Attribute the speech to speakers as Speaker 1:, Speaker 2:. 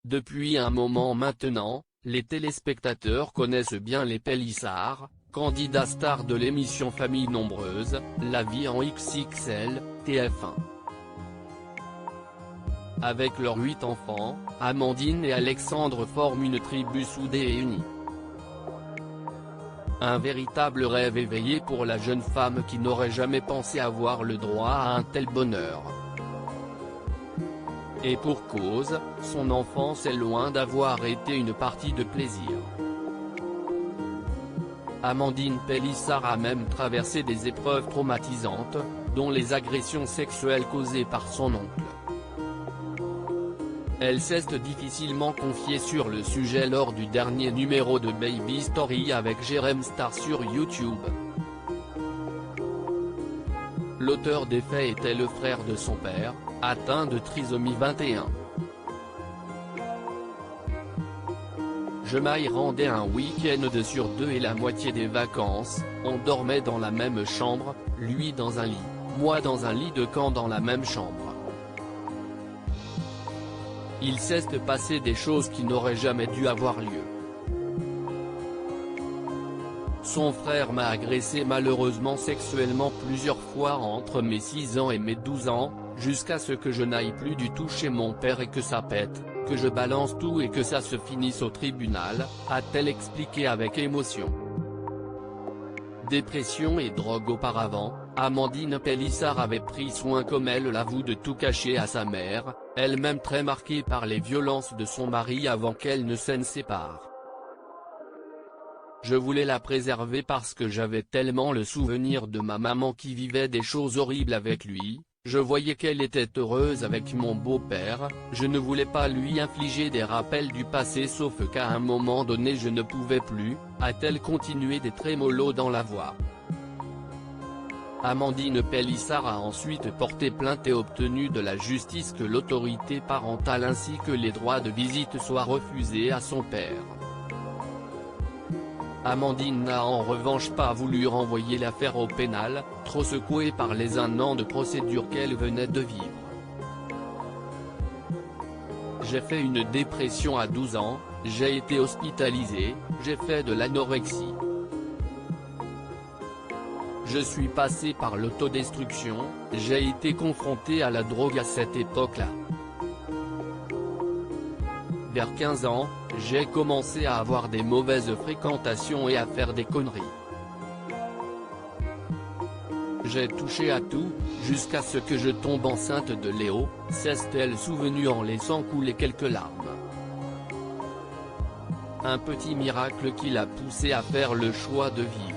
Speaker 1: Depuis un moment maintenant, les téléspectateurs connaissent bien les Pélissard, candidats stars de l'émission Famille Nombreuse, La Vie en XXL, TF1. Avec leurs 8 enfants, Amandine et Alexandre forment une tribu soudée et unie. Un véritable rêve éveillé pour la jeune femme qui n'aurait jamais pensé avoir le droit à un tel bonheur. Et pour cause, son enfance est loin d'avoir été une partie de plaisir. Amandine Pélissard a même traversé des épreuves traumatisantes, dont les agressions sexuelles causées par son oncle. Elle s'est difficilement confiée sur le sujet lors du dernier numéro de Baby Story avec Jérém Star sur YouTube. L'auteur des faits était le frère de son père, atteint de trisomie 21. Je m'y rendais un week-end sur 2 et la moitié des vacances, on dormait dans la même chambre, lui dans un lit, moi dans un lit de camp dans la même chambre. Il s'est passé des choses qui n'auraient jamais dû avoir lieu. Son frère m'a agressé malheureusement sexuellement plusieurs fois entre mes 6 ans et mes 12 ans, jusqu'à ce que je n'aille plus du tout chez mon père et que ça pète, que je balance tout et que ça se finisse au tribunal, a-t-elle expliqué avec émotion. Dépression et drogue auparavant, Amandine Pélissard avait pris soin comme elle l'avoue de tout cacher à sa mère, elle-même très marquée par les violences de son mari avant qu'elle ne s'en sépare. Je voulais la préserver parce que j'avais tellement le souvenir de ma maman qui vivait des choses horribles avec lui, je voyais qu'elle était heureuse avec mon beau-père, je ne voulais pas lui infliger des rappels du passé sauf qu'à un moment donné je ne pouvais plus, a-t-elle continué des trémolos dans la voix. Amandine Pélissard a ensuite porté plainte et obtenu de la justice que l'autorité parentale ainsi que les droits de visite soient refusés à son père. Amandine n'a en revanche pas voulu renvoyer l'affaire au pénal, trop secouée par les 1 an de procédure qu'elle venait de vivre. J'ai fait une dépression à 12 ans, j'ai été hospitalisée, j'ai fait de l'anorexie. Je suis passée par l'autodestruction, j'ai été confrontée à la drogue à cette époque-là. Vers 15 ans, j'ai commencé à avoir des mauvaises fréquentations et à faire des conneries. J'ai touché à tout, jusqu'à ce que je tombe enceinte de Léo, s'est-elle souvenue en laissant couler quelques larmes. Un petit miracle qui l'a poussée à faire le choix de vivre.